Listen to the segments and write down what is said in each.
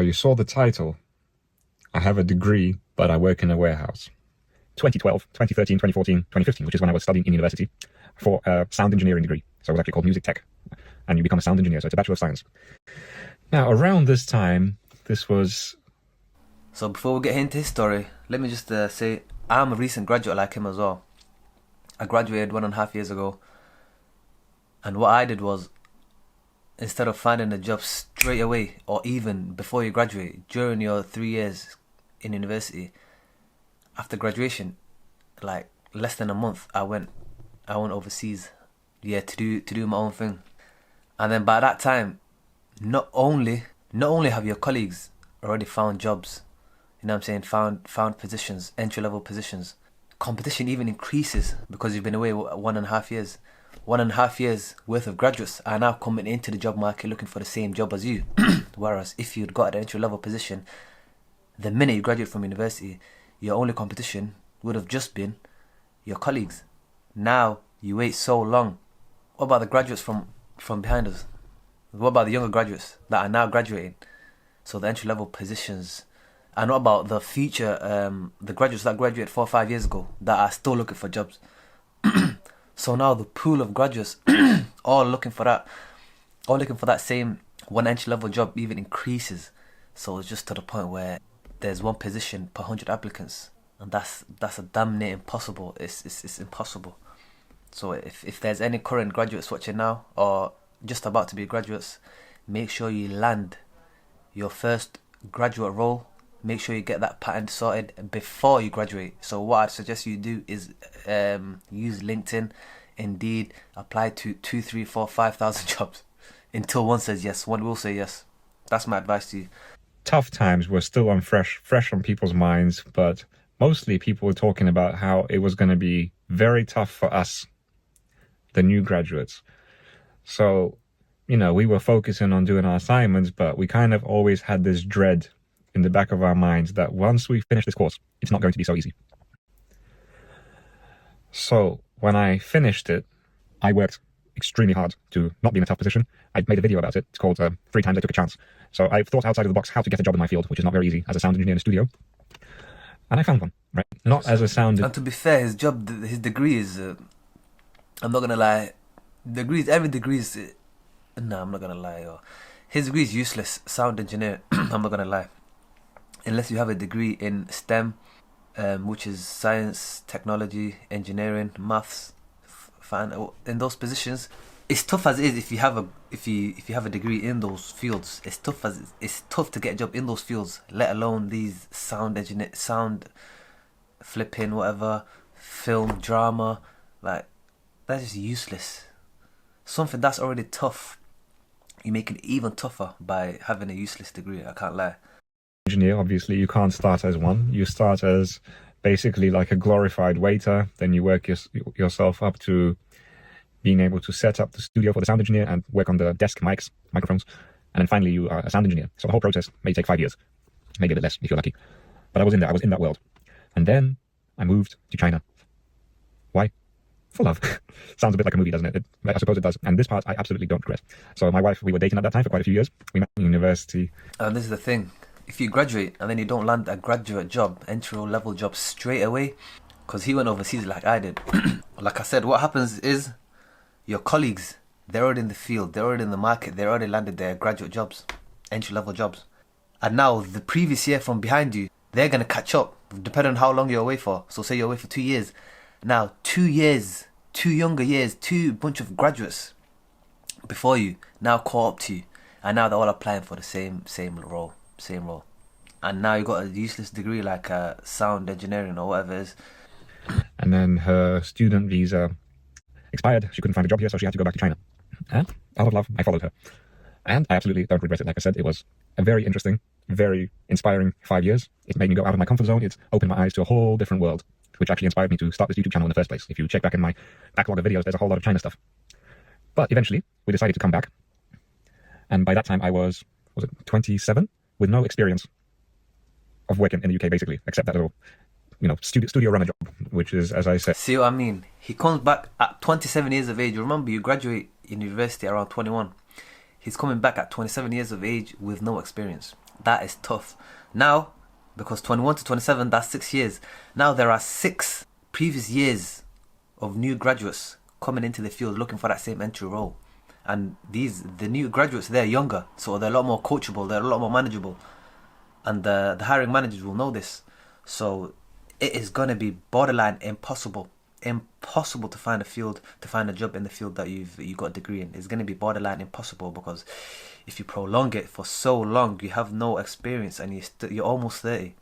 you saw the title. I have a degree, but I work in a warehouse. 2012, 2013, 2014, 2015, which is when I was studying in university for a sound engineering degree. So it was actually called music tech. And you become a sound engineer, so it's a Bachelor of Science. Now, around this time, this was... So before we get into his story, let me just say, I'm a recent graduate like him as well. I graduated 1.5 years ago. And what I did was, instead of finding a job straight away, or even before you graduate, during your 3 years in university, after graduation, like less than a month, I went overseas, to do my own thing. And then by that time, not only have your colleagues already found jobs, you know what I'm saying, found positions, entry-level positions, competition even increases because you've been away 1.5 years. 1.5 years worth of graduates are now coming into the job market looking for the same job as you. Whereas if you'd got an entry-level position, the minute you graduate from university, your only competition would have just been your colleagues. Now you wait so long. What about the graduates from behind us? What about the younger graduates that are now graduating? So the entry-level positions. And what about the future, the graduates that graduated 4 or 5 years ago that are still looking for jobs? So now the pool of graduates all looking for that same one entry-level job even increases. So it's just to the point where there's one position per 100 applicants. And that's a damn near impossible. It's impossible. So if there's any current graduates watching now or just about to be graduates, make sure you land your first graduate role. Make sure you get that pattern sorted before you graduate. So what I'd suggest you do is use LinkedIn, Indeed, apply to 2, 3, 4, 5,000 jobs until one says yes. One will say yes. That's my advice to you. Tough times were still fresh on people's minds, but mostly people were talking about how it was going to be very tough for us, the new graduates. So, we were focusing on doing our assignments, but we kind of always had this dread in the back of our minds that once we finish this course, it's not going to be so easy. So when I finished it, I worked extremely hard to not be in a tough position. I made a video about it. It's called 3 Times I Took a Chance. So I thought outside of the box how to get a job in my field, which is not very easy as a sound engineer in a studio. And I found one, right? Not as a sound... And to be fair, his degree is... I'm not going to lie. Every degree is... No, I'm not going to lie. His degree is useless. Sound engineer, I'm not going to lie. Unless you have a degree in STEM, which is science, technology, engineering, maths, in those positions, it's tough as it is. If you have a degree in those fields, it's tough to get a job in those fields. Let alone these sound flipping, whatever, film, drama, like that's just useless. Something that's already tough, you make it even tougher by having a useless degree. I can't lie. Engineer, obviously you can't start as one. You start as basically like a glorified waiter, then you work yourself up to being able to set up the studio for the sound engineer and work on the desk microphones, and then finally you are a sound engineer. So the whole process may take 5 years, maybe a bit less if you're lucky. But I was in that world. And then I moved to China. Why? For love. Sounds a bit like a movie, doesn't it? I suppose it does. And this part I absolutely don't regret. So my wife, we were dating at that time for quite a few years. We met in university. And this is the thing. If you graduate and then you don't land a graduate job, entry-level job straight away, because he went overseas like I did. Like I said, what happens is your colleagues, they're already in the field, they're already in the market, they're already landed their graduate jobs, entry-level jobs. And now the previous year from behind you, they're going to catch up, depending on how long you're away for. So say you're away for 2 years. Now, 2 years, 2 younger years, 2 bunch of graduates before you now caught up to you. And now they're all applying for the same role. And now you got a useless degree like sound engineering or whatever it is. And then her student visa expired. She couldn't find a job here, so she had to go back to China. And out of love, I followed her. And I absolutely don't regret it. Like I said, it was a very interesting, very inspiring 5 years. It made me go out of my comfort zone. It opened my eyes to a whole different world, which actually inspired me to start this YouTube channel in the first place. If you check back in my backlog of videos, there's a whole lot of China stuff. But eventually, we decided to come back. And by that time, I was it 27? With no experience of working in the UK, basically, except that little, studio runner job, which is, as I said... See what I mean? He comes back at 27 years of age. Remember, you graduate in university around 21. He's coming back at 27 years of age with no experience. That is tough. Now, because 21 to 27, that's 6 years. Now there are 6 previous years of new graduates coming into the field looking for that same entry role. And the new graduates, they're younger, so they're a lot more coachable, they're a lot more manageable. And the hiring managers will know this. So it is going to be borderline impossible to find a job in the field that you got a degree in. It's going to be borderline impossible, because if you prolong it for so long, you have no experience and you're almost 30.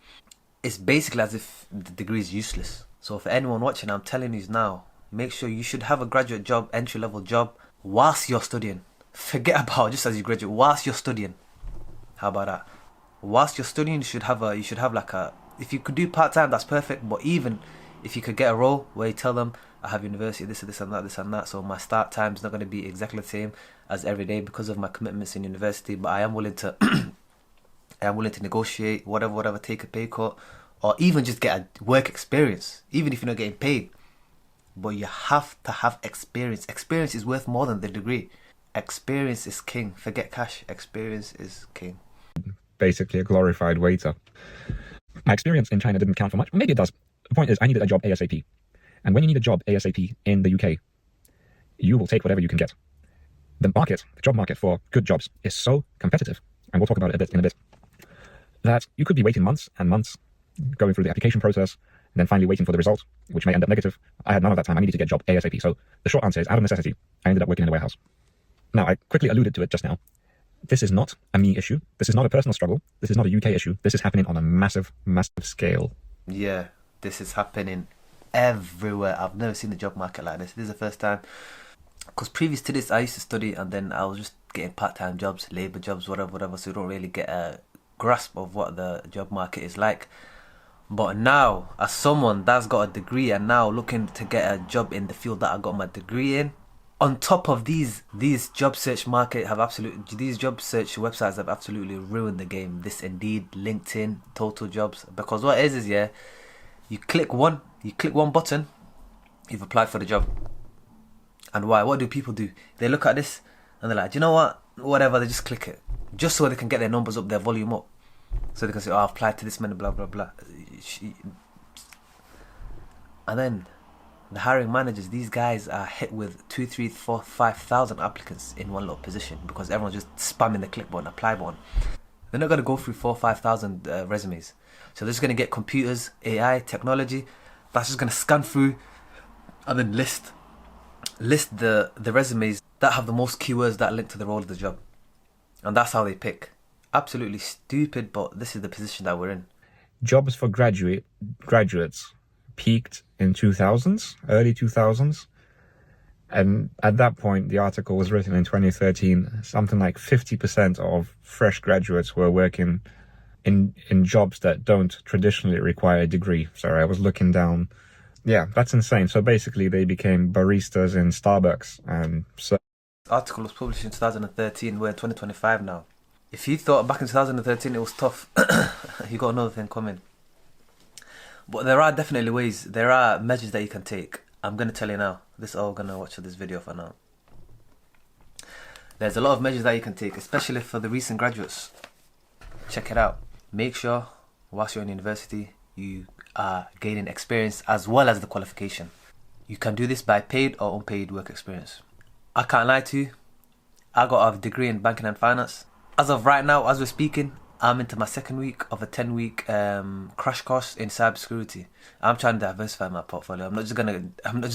It's basically as if the degree is useless. So for anyone watching, I'm telling you now, make sure you should have a graduate job, entry-level job, whilst you're studying. Forget about just as you graduate, whilst you're studying. How about that? Whilst you're studying, you should have like a, if you could do part-time, that's perfect. But even if you could get a role where you tell them, I have university, this and that, so my start time is not going to be exactly the same as every day because of my commitments in university, but I am willing to negotiate, whatever, take a pay cut, or even just get a work experience, even if you're not getting paid. But you have to have experience. Experience is worth more than the degree. Experience is king. Forget cash. Experience is king. Basically a glorified waiter. My experience in China didn't count for much. Maybe it does. The point is, I needed a job ASAP. And when you need a job ASAP in the UK, you will take whatever you can get. The job market for good jobs is so competitive, and we'll talk about it in a bit, that you could be waiting months and months, going through the application process, and then finally waiting for the result, which may end up negative. I had none of that time. I needed to get a job ASAP. So the short answer is, out of necessity, I ended up working in a warehouse. Now, I quickly alluded to it just now. This is not a me issue. This is not a personal struggle. This is not a UK issue. This is happening on a massive, massive scale. Yeah, this is happening everywhere. I've never seen the job market like this. This is the first time. Because previous to this, I used to study and then I was just getting part-time jobs, labour jobs, whatever. So you don't really get a grasp of what the job market is like. But now, as someone that's got a degree and now looking to get a job in the field that I got my degree in, on top of these job search these job search websites have absolutely ruined the game. This Indeed, LinkedIn, Total Jobs. Because what it is you click one button, you've applied for the job. And why? What do people do? They look at this and they're like, do you know what? Whatever, they just click it. Just so they can get their numbers up, their volume up. So they can say, oh, I've applied to this many, blah, blah, blah. And then the hiring managers, these guys are hit with 2, 3, 4, 5,000 applicants in one little position because everyone's just spamming the click button, apply button. They're not going to go through 4,000 or 5,000 resumes. So they're just going to get computers, AI, technology, that's just going to scan through and then list the resumes that have the most keywords that link to the role of the job. And that's how they pick. Absolutely stupid, but this is the position that we're in. Jobs for graduates peaked in 2000s, early 2000s. And at that point, the article was written in 2013. Something like 50% of fresh graduates were working in jobs that don't traditionally require a degree. Sorry, I was looking down. Yeah, that's insane. So basically, they became baristas in Starbucks. And so, the article was published in 2013. We're in 2025 now. If you thought back in 2013 it was tough, you got another thing coming. But there are definitely ways, there are measures that you can take. I'm going to tell you now. This is all going to watch this video for now. There's a lot of measures that you can take, especially for the recent graduates. Check it out. Make sure, whilst you're in university, you are gaining experience as well as the qualification. You can do this by paid or unpaid work experience. I can't lie to you. I got a degree in banking and finance. As of right now, as we're speaking, I'm into my second week of a 10-week crash course in cybersecurity. I'm trying to diversify my portfolio. I'm not just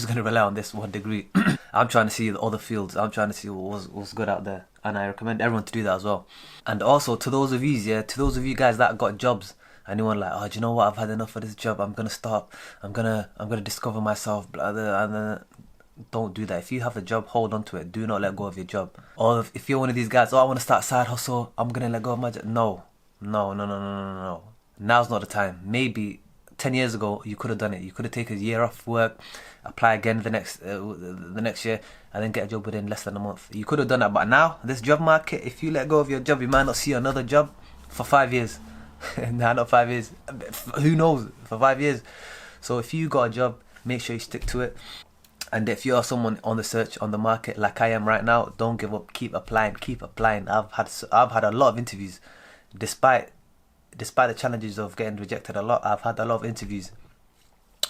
gonna rely on this one degree. I'm trying to see the other fields. I'm trying to see what's good out there, and I recommend everyone to do that as well. And also to those of you guys that got jobs, and you want like, oh, do you know what? I've had enough of this job. I'm gonna stop. I'm gonna discover myself. Blah, blah, and don't do that. If you have a job, hold on to it. Do not let go of your job. Or if you're one of these guys, oh, I want to start a side hustle, I'm gonna let go of my job. No. Now's not the time. Maybe 10 years ago you could have done it. You could have taken a year off work, apply again the next year, and then get a job within less than a month. You could have done that, but now this job market, if you let go of your job, you might not see another job for 5 years. Nah, not 5 years. Who knows? For 5 years. So if you got a job, make sure you stick to it. And if you are someone on the search, on the market, like I am right now, don't give up. Keep applying. I've had a lot of interviews, despite despite the challenges of getting rejected a lot, I've had a lot of interviews.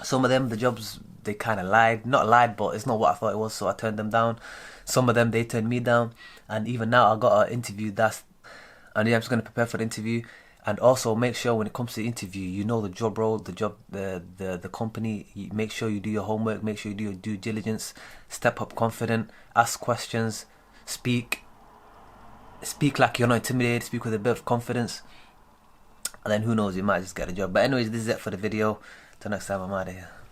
Some of them, the jobs, they kind of not lied, but it's not what I thought it was, so I turned them down. Some of them, they turned me down. And even now, I got an interview and yeah, I'm just going to prepare for the interview. And also make sure when it comes to the interview, you know the job role, the company. You make sure you do your homework, make sure you do your due diligence, step up confident, ask questions, speak like you're not intimidated, speak with a bit of confidence. And then who knows, you might just get a job. But anyways, this is it for the video. Till next time, I'm out of here.